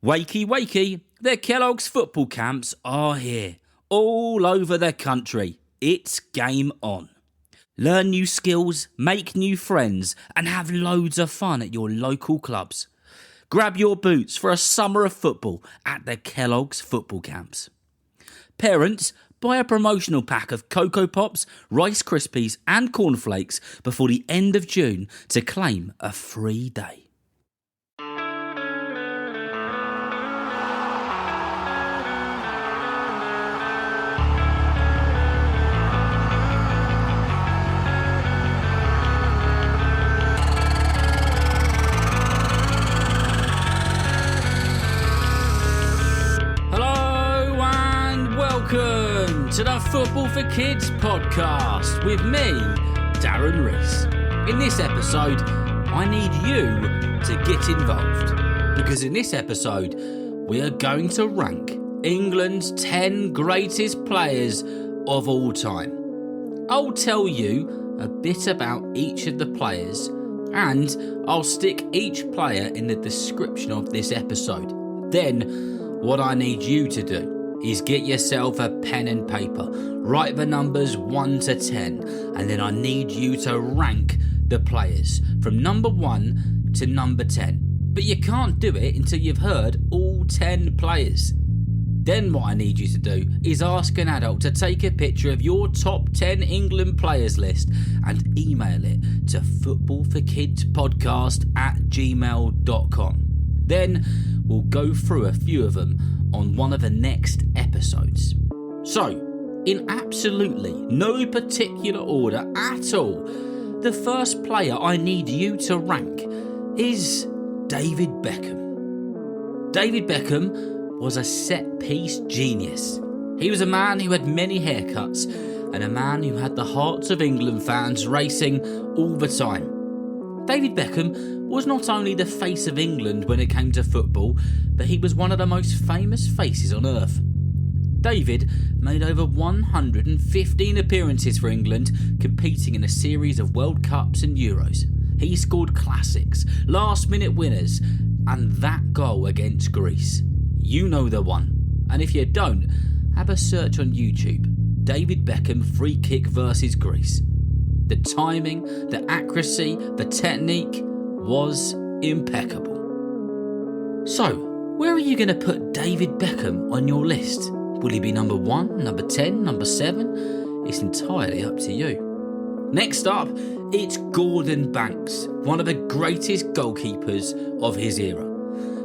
Wakey, wakey, the Kellogg's football camps are here, all over the country. It's game on. Learn new skills, make new friends, and have loads of fun at your local clubs. Grab your boots for a summer of football at the Kellogg's football camps. Parents, buy a promotional pack of Cocoa Pops, Rice Krispies and cornflakes before the end of June to claim a free day. Welcome to the Football for Kids podcast with me, Darren Rees. In this episode, I need you to get involved because in this episode, we are going to rank England's 10 greatest players of all time. I'll tell you a bit about each of the players and I'll stick each player in the description of this episode. Then, what I need you to do is get yourself a pen and paper, write the numbers 1 to 10, and then I need you to rank the players from number 1 to number 10. But you can't do it until you've heard all 10 players. Then what I need you to do is ask an adult to take a picture of your top 10 England players list and email it to footballforkidspodcast@gmail.com. Then we'll go through a few of them on one of the next episodes. So, in absolutely no particular order at all, the first player I need you to rank is David Beckham. David Beckham was a set-piece genius. He was a man who had many haircuts and a man who had the hearts of England fans racing all the time. David Beckham was not only the face of England when it came to football, but he was one of the most famous faces on earth. David made over 115 appearances for England, competing in a series of World Cups and Euros. He scored classics, last-minute winners, and that goal against Greece. You know the one. And if you don't, have a search on YouTube. David Beckham free kick versus Greece. The timing, the accuracy, the technique was impeccable. So, where are you going to put David Beckham on your list? Will he be number 1, number 10, number 7? It's entirely up to you. Next up, it's Gordon Banks, one of the greatest goalkeepers of his era.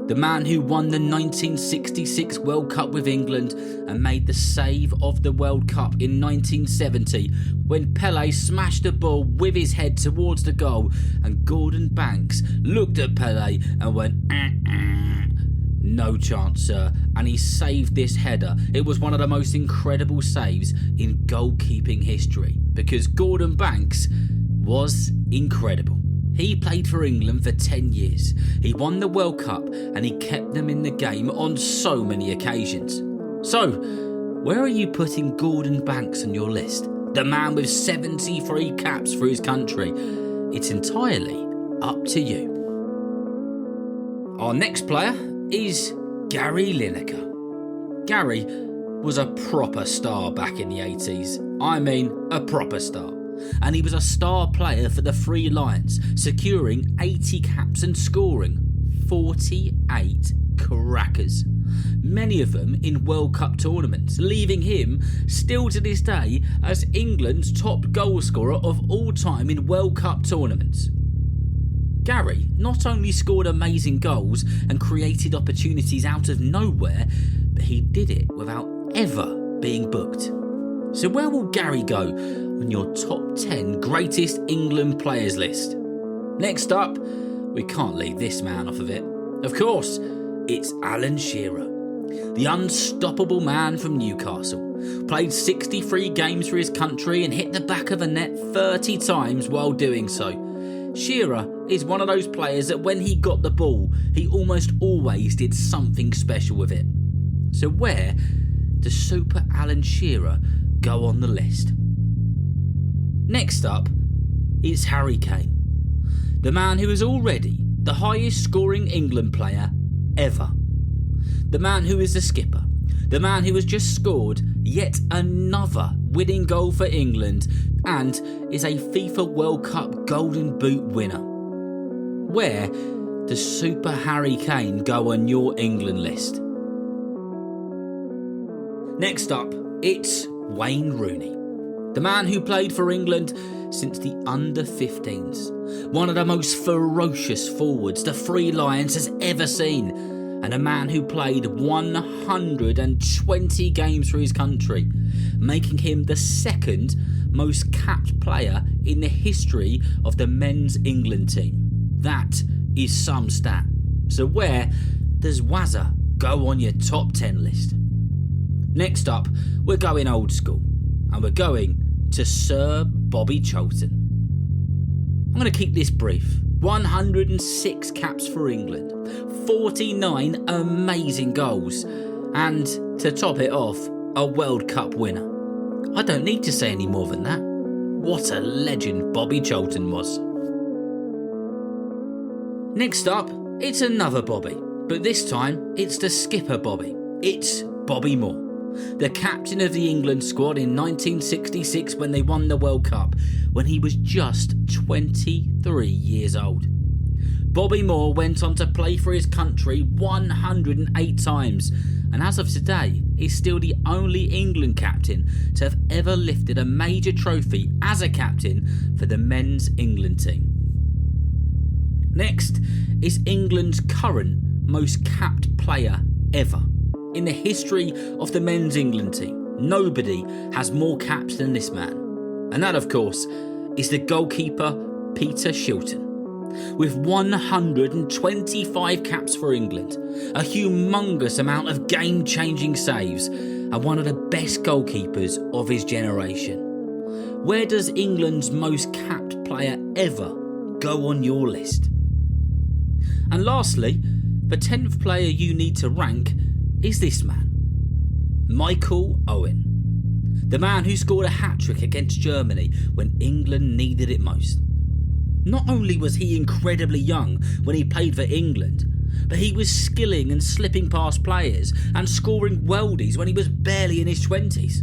The man who won the 1966 World Cup with England and made the save of the World Cup in 1970 when Pelé smashed the ball with his head towards the goal and Gordon Banks looked at Pelé and went, "No chance, sir," and he saved this header. It was one of the most incredible saves in goalkeeping history because Gordon Banks was incredible. He played for England for 10 years. He won the World Cup and he kept them in the game on so many occasions. So, where are you putting Gordon Banks on your list? The man with 73 caps for his country. It's entirely up to you. Our next player is Gary Lineker. Gary was a proper star back in the 80s. I mean, a proper star. And he was a star player for the Three Lions, securing 80 caps and scoring 48 crackers. Many of them in World Cup tournaments, leaving him, still to this day, as England's top goal scorer of all time in World Cup tournaments. Gary not only scored amazing goals and created opportunities out of nowhere, but he did it without ever being booked. So where will Gary go on your top 10 greatest England players list? Next up, we can't leave this man off of it. Of course, it's Alan Shearer, the unstoppable man from Newcastle. Played 63 games for his country and hit the back of the net 30 times while doing so. Shearer is one of those players that when he got the ball, he almost always did something special with it. So where does Super Alan Shearer go on the list? Next up, it's Harry Kane, the man who is already the highest scoring England player ever. the man who is the skipper, the man who has just scored yet another winning goal for England and is a FIFA World Cup Golden Boot winner. Where does Super Harry Kane go on your England list? Next up, it's Wayne Rooney, the man who played for England since the under-15s, one of the most ferocious forwards the Three Lions has ever seen, and a man who played 120 games for his country, making him the second most capped player in the history of the men's England team. That is some stat. So where does Wazza go on your top 10 list? Next up, we're going old school, and we're going to Sir Booby Charlton. I'm going to keep this brief. 106 caps for England, 49 amazing goals, and to top it off, a World Cup winner. I don't need to say any more than that. What a legend Booby Charlton was. Next up, it's another Bobby, but this time it's the skipper Bobby. It's Bobby Moore, the captain of the England squad in 1966 when they won the World Cup, when he was just 23 years old. Bobby Moore went on to play for his country 108 times, and as of today, is still the only England captain to have ever lifted a major trophy as a captain for the men's England team. Next is England's current most capped player ever. In the history of the men's England team, nobody has more caps than this man. And that, of course, is the goalkeeper Peter Shilton. With 125 caps for England, a humongous amount of game-changing saves, and one of the best goalkeepers of his generation. Where does England's most capped player ever go on your list? And lastly, the 10th player you need to rank is this man, Michael Owen, the man who scored a hat-trick against Germany when England needed it most. Not only was he incredibly young when he played for England, but he was skilling and slipping past players and scoring worldies when he was barely in his 20s.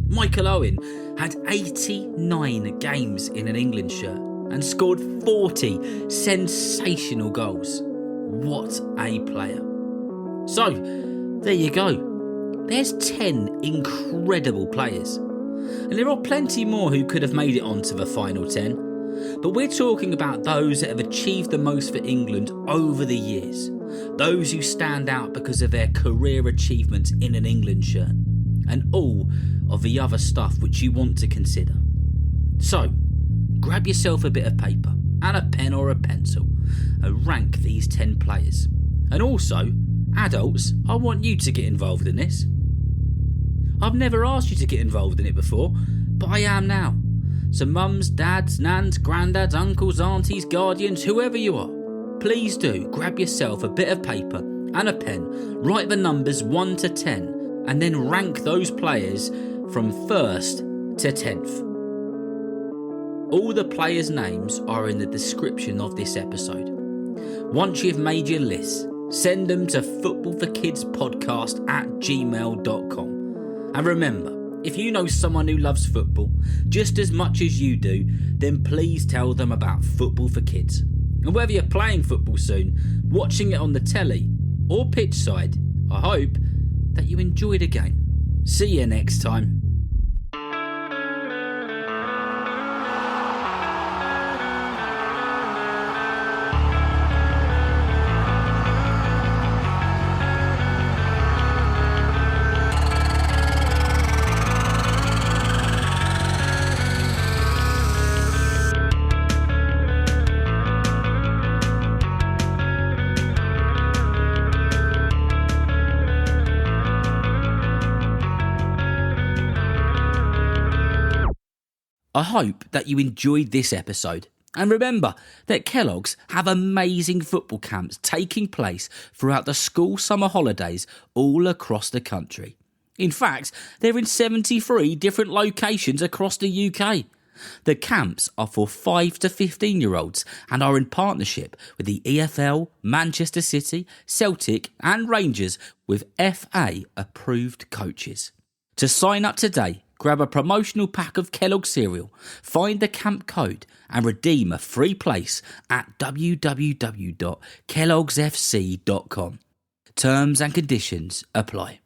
Michael Owen had 89 games in an England shirt and scored 40 sensational goals. What a player. So, there you go. There's 10 incredible players. And there are plenty more who could have made it onto the final 10. But we're talking about those that have achieved the most for England over the years. Those who stand out because of their career achievements in an England shirt. And all of the other stuff which you want to consider. So, grab yourself a bit of paper and a pen or a pencil and rank these 10 players. And also, adults, I want you to get involved in this. I've never asked you to get involved in it before, but I am now. So mums, dads, nans, granddads, uncles, aunties, guardians, whoever you are, please do grab yourself a bit of paper and a pen, write the numbers 1 to 10, and then rank those players from 1st to 10th. All the players' names are in the description of this episode. Once you've made your list, send them to Footballforkidspodcast at gmail.com. And remember, if you know someone who loves football just as much as you do, then please tell them about Football for Kids. And whether you're playing football soon, watching it on the telly, or pitch side, I hope that you enjoy the game. See you next time. I hope that you enjoyed this episode. And remember that Kellogg's have amazing football camps taking place throughout the school summer holidays all across the country. In fact, they're in 73 different locations across the UK. The camps are for 5 to 15 year olds and are in partnership with the EFL, Manchester City, Celtic and Rangers with FA approved coaches. To sign up today, grab a promotional pack of Kellogg's cereal, find the camp code and redeem a free place at www.kellogsfc.com. Terms and conditions apply.